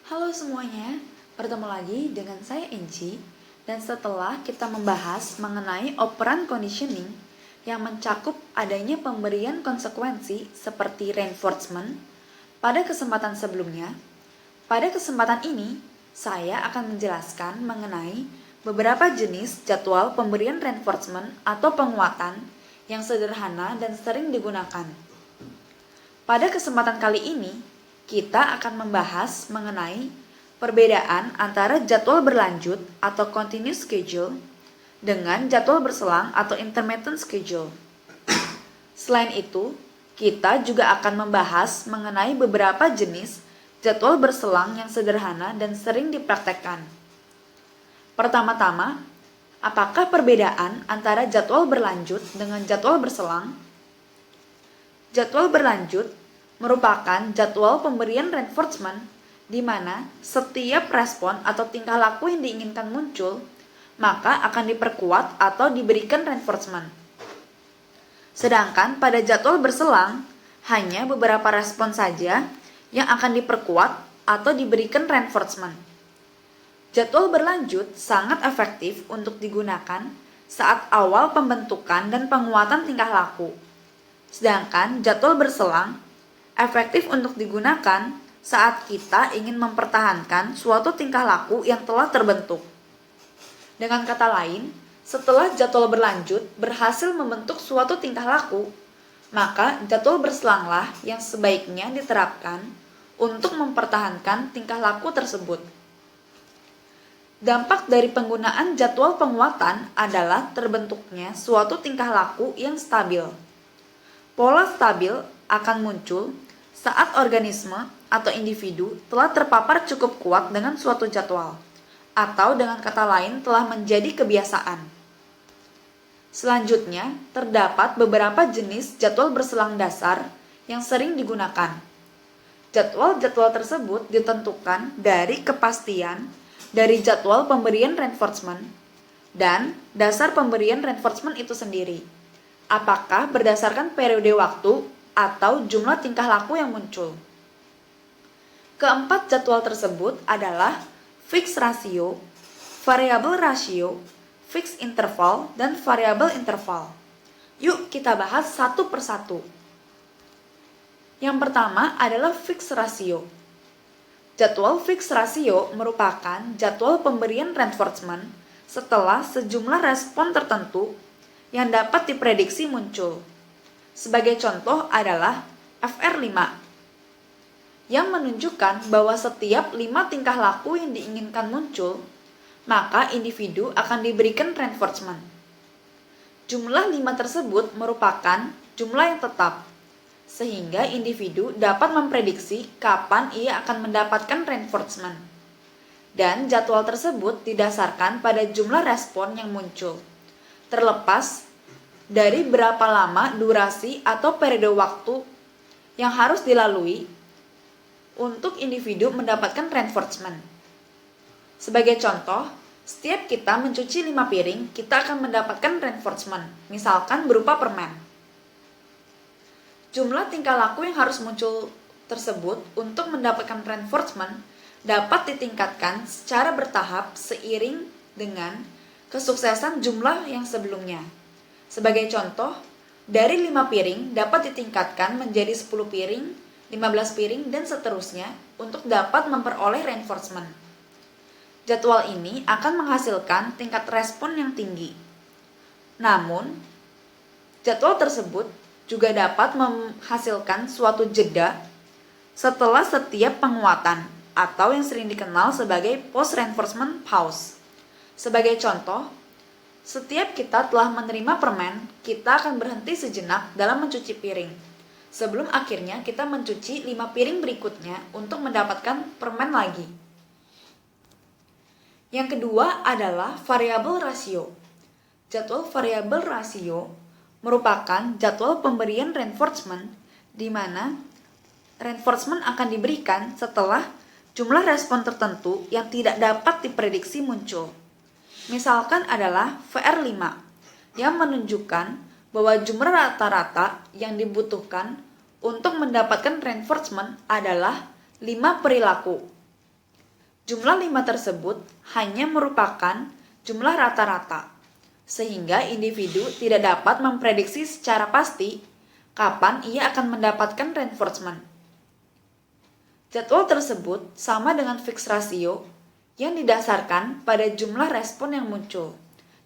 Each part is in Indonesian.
Halo semuanya, bertemu lagi dengan saya Enci. Dan setelah kita membahas mengenai operan conditioning yang mencakup adanya pemberian konsekuensi seperti reinforcement pada kesempatan sebelumnya, pada kesempatan ini saya akan menjelaskan mengenai beberapa jenis jadwal pemberian reinforcement atau penguatan yang sederhana dan sering digunakan. Pada kesempatan kali ini, kita akan membahas mengenai perbedaan antara jadwal berlanjut atau continuous schedule dengan jadwal berselang atau intermittent schedule. Selain itu, kita juga akan membahas mengenai beberapa jenis jadwal berselang yang sederhana dan sering dipraktekkan. Pertama-tama, apakah perbedaan antara jadwal berlanjut dengan jadwal berselang? Jadwal berlanjut merupakan jadwal pemberian reinforcement di mana setiap respon atau tingkah laku yang diinginkan muncul, maka akan diperkuat atau diberikan reinforcement. Sedangkan pada jadwal berselang, hanya beberapa respon saja yang akan diperkuat atau diberikan reinforcement. Jadwal berlanjut sangat efektif untuk digunakan saat awal pembentukan dan penguatan tingkah laku. Sedangkan jadwal berselang efektif untuk digunakan saat kita ingin mempertahankan suatu tingkah laku yang telah terbentuk. Dengan kata lain, setelah jadwal berlanjut berhasil membentuk suatu tingkah laku, maka jadwal berselanglah yang sebaiknya diterapkan untuk mempertahankan tingkah laku tersebut. Dampak dari penggunaan jadwal penguatan adalah terbentuknya suatu tingkah laku yang stabil. Pola stabil akan muncul saat organisme atau individu telah terpapar cukup kuat dengan suatu jadwal, atau dengan kata lain telah menjadi kebiasaan. Selanjutnya, terdapat beberapa jenis jadwal berselang dasar yang sering digunakan. Jadwal-jadwal tersebut ditentukan dari kepastian dari jadwal pemberian reinforcement dan dasar pemberian reinforcement itu sendiri. Apakah berdasarkan periode waktu atau jumlah tingkah laku yang muncul. Keempat jadwal tersebut adalah fixed ratio, variable ratio, fixed interval, dan variable interval. Yuk kita bahas satu persatu. Yang pertama adalah fixed ratio. Jadwal fixed ratio merupakan jadwal pemberian reinforcement setelah sejumlah respon tertentu yang dapat diprediksi muncul. Sebagai contoh adalah FR5 yang menunjukkan bahwa setiap 5 tingkah laku yang diinginkan muncul, maka individu akan diberikan reinforcement. Jumlah 5 tersebut merupakan jumlah yang tetap, sehingga individu dapat memprediksi kapan ia akan mendapatkan reinforcement. Dan jadwal tersebut didasarkan pada jumlah respon yang muncul, terlepas dari berapa lama durasi atau periode waktu yang harus dilalui untuk individu mendapatkan reinforcement. Sebagai contoh, setiap kita mencuci 5 piring, kita akan mendapatkan reinforcement, misalkan berupa permen. Jumlah tingkah laku yang harus muncul tersebut untuk mendapatkan reinforcement dapat ditingkatkan secara bertahap seiring dengan kesuksesan jumlah yang sebelumnya. Sebagai contoh, dari 5 piring dapat ditingkatkan menjadi 10 piring, 15 piring, dan seterusnya untuk dapat memperoleh reinforcement. Jadwal ini akan menghasilkan tingkat respon yang tinggi. Namun, jadwal tersebut juga dapat menghasilkan suatu jeda setelah setiap penguatan atau yang sering dikenal sebagai post-reinforcement pause. Sebagai contoh, setiap kita telah menerima permen, kita akan berhenti sejenak dalam mencuci piring. Sebelum akhirnya kita mencuci 5 piring berikutnya untuk mendapatkan permen lagi. Yang kedua adalah variable ratio. Jadwal variable ratio merupakan jadwal pemberian reinforcement di mana reinforcement akan diberikan setelah jumlah respon tertentu yang tidak dapat diprediksi muncul. Misalkan adalah VR5 yang menunjukkan bahwa jumlah rata-rata yang dibutuhkan untuk mendapatkan reinforcement adalah 5 perilaku. Jumlah 5 tersebut hanya merupakan jumlah rata-rata, sehingga individu tidak dapat memprediksi secara pasti kapan ia akan mendapatkan reinforcement. Jadwal tersebut sama dengan fixed ratio yang didasarkan pada jumlah respon yang muncul,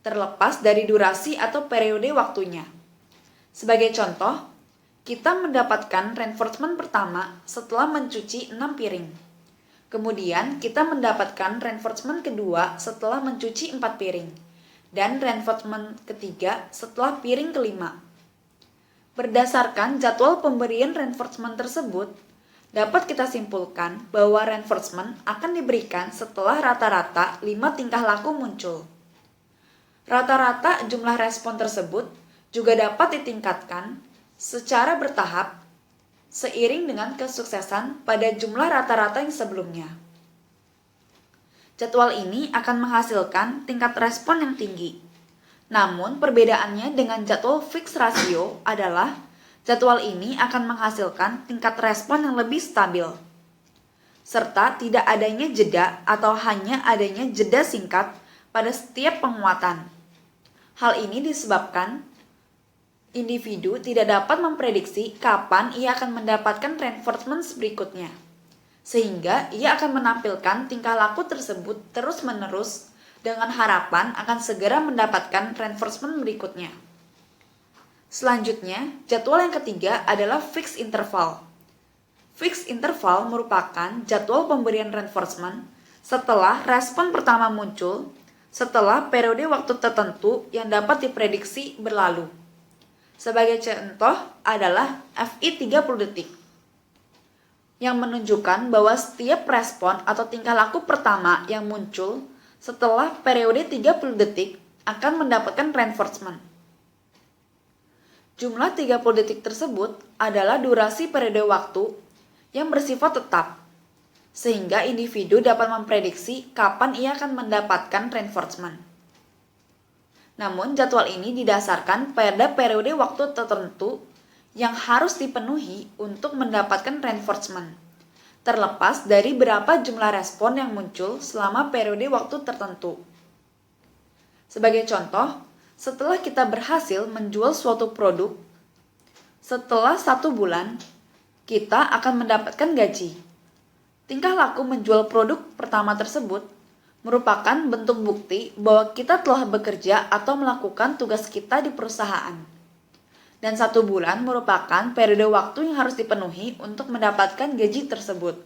terlepas dari durasi atau periode waktunya. Sebagai contoh, kita mendapatkan reinforcement pertama setelah mencuci 6 piring. Kemudian kita mendapatkan reinforcement kedua setelah mencuci 4 piring. Dan reinforcement ketiga setelah piring kelima. Berdasarkan jadwal pemberian reinforcement tersebut, dapat kita simpulkan bahwa reinforcement akan diberikan setelah rata-rata 5 tingkah laku muncul. Rata-rata jumlah respon tersebut juga dapat ditingkatkan secara bertahap seiring dengan kesuksesan pada jumlah rata-rata yang sebelumnya. Jadwal ini akan menghasilkan tingkat respon yang tinggi. Namun perbedaannya dengan jadwal fixed ratio adalah jadwal ini akan menghasilkan tingkat respon yang lebih stabil, serta tidak adanya jeda atau hanya adanya jeda singkat pada setiap penguatan. Hal ini disebabkan individu tidak dapat memprediksi kapan ia akan mendapatkan reinforcement berikutnya, sehingga ia akan menampilkan tingkah laku tersebut terus-menerus dengan harapan akan segera mendapatkan reinforcement berikutnya. Selanjutnya, jadwal yang ketiga adalah fixed interval. Fixed interval merupakan jadwal pemberian reinforcement setelah respon pertama muncul setelah periode waktu tertentu yang dapat diprediksi berlalu. Sebagai contoh adalah FI 30 detik, yang menunjukkan bahwa setiap respon atau tingkah laku pertama yang muncul setelah periode 30 detik akan mendapatkan reinforcement. Jumlah 30 detik tersebut adalah durasi periode waktu yang bersifat tetap, sehingga individu dapat memprediksi kapan ia akan mendapatkan reinforcement. Namun jadwal ini didasarkan pada periode waktu tertentu yang harus dipenuhi untuk mendapatkan reinforcement, terlepas dari berapa jumlah respon yang muncul selama periode waktu tertentu. Sebagai contoh, setelah kita berhasil menjual suatu produk, setelah 1 bulan, kita akan mendapatkan gaji. Tingkah laku menjual produk pertama tersebut merupakan bentuk bukti bahwa kita telah bekerja atau melakukan tugas kita di perusahaan. Dan 1 bulan merupakan periode waktu yang harus dipenuhi untuk mendapatkan gaji tersebut.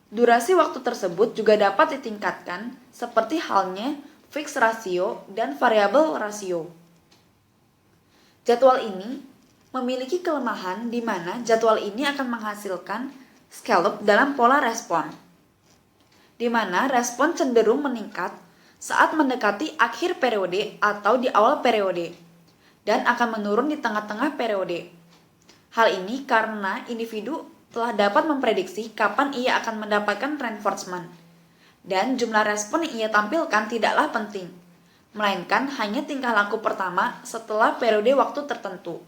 Durasi waktu tersebut juga dapat ditingkatkan seperti halnya fixed ratio dan variable ratio. Jadwal ini memiliki kelemahan di mana jadwal ini akan menghasilkan scallop dalam pola respon, di mana respon cenderung meningkat saat mendekati akhir periode atau di awal periode, dan akan menurun di tengah-tengah periode. Hal ini karena individu telah dapat memprediksi kapan ia akan mendapatkan reinforcement, dan jumlah respon yang ia tampilkan tidaklah penting, melainkan hanya tingkah laku pertama setelah periode waktu tertentu.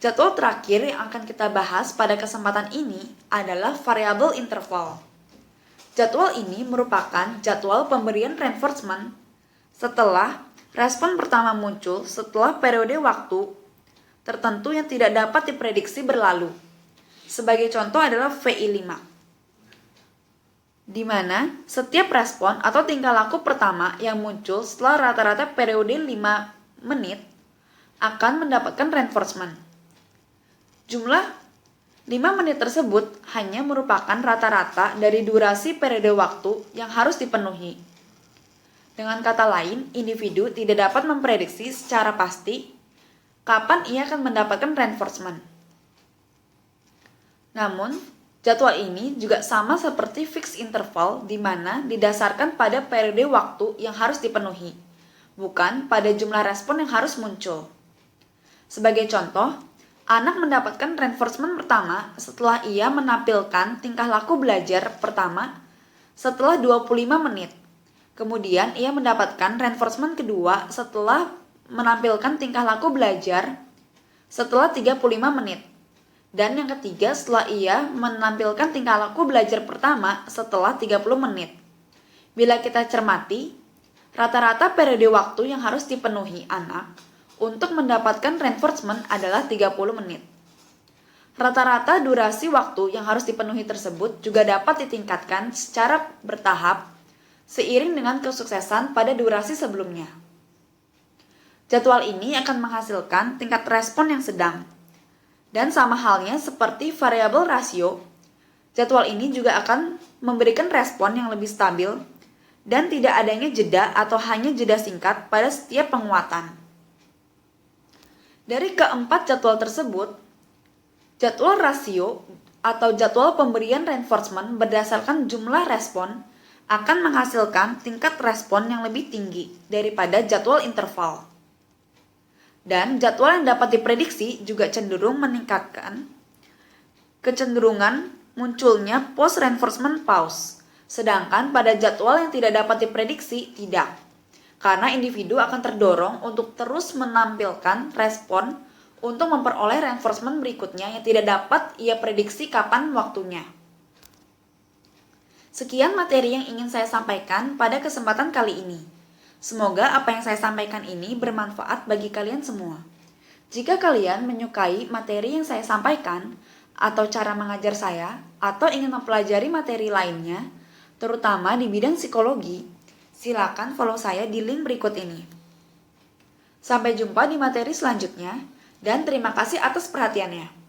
Jadwal terakhir yang akan kita bahas pada kesempatan ini adalah variable interval. Jadwal ini merupakan jadwal pemberian reinforcement setelah respon pertama muncul setelah periode waktu tertentu yang tidak dapat diprediksi berlalu. Sebagai contoh adalah VI 5. Di mana setiap respon atau tingkah laku pertama yang muncul setelah rata-rata periode 5 menit akan mendapatkan reinforcement. Jumlah 5 menit tersebut hanya merupakan rata-rata dari durasi periode waktu yang harus dipenuhi. Dengan kata lain, individu tidak dapat memprediksi secara pasti kapan ia akan mendapatkan reinforcement. Namun, jadwal ini juga sama seperti fixed interval di mana didasarkan pada periode waktu yang harus dipenuhi, bukan pada jumlah respon yang harus muncul. Sebagai contoh, anak mendapatkan reinforcement pertama setelah ia menampilkan tingkah laku belajar pertama setelah 25 menit. Kemudian ia mendapatkan reinforcement kedua setelah menampilkan tingkah laku belajar setelah 35 menit. Dan yang ketiga, setelah ia menampilkan tingkah laku belajar pertama setelah 30 menit. Bila kita cermati, rata-rata periode waktu yang harus dipenuhi anak untuk mendapatkan reinforcement adalah 30 menit. Rata-rata durasi waktu yang harus dipenuhi tersebut juga dapat ditingkatkan secara bertahap seiring dengan kesuksesan pada durasi sebelumnya. Jadwal ini akan menghasilkan tingkat respon yang sedang. Dan sama halnya seperti variabel rasio, jadwal ini juga akan memberikan respon yang lebih stabil dan tidak adanya jeda atau hanya jeda singkat pada setiap penguatan. Dari keempat jadwal tersebut, jadwal rasio atau jadwal pemberian reinforcement berdasarkan jumlah respon akan menghasilkan tingkat respon yang lebih tinggi daripada jadwal interval. Dan jadwal yang dapat diprediksi juga cenderung meningkatkan kecenderungan munculnya post-reinforcement pause. Sedangkan pada jadwal yang tidak dapat diprediksi, tidak. Karena individu akan terdorong untuk terus menampilkan respon untuk memperoleh reinforcement berikutnya yang tidak dapat ia prediksi kapan waktunya. Sekian materi yang ingin saya sampaikan pada kesempatan kali ini. Semoga apa yang saya sampaikan ini bermanfaat bagi kalian semua. Jika kalian menyukai materi yang saya sampaikan, atau cara mengajar saya, atau ingin mempelajari materi lainnya, terutama di bidang psikologi, silakan follow saya di link berikut ini. Sampai jumpa di materi selanjutnya, dan terima kasih atas perhatiannya.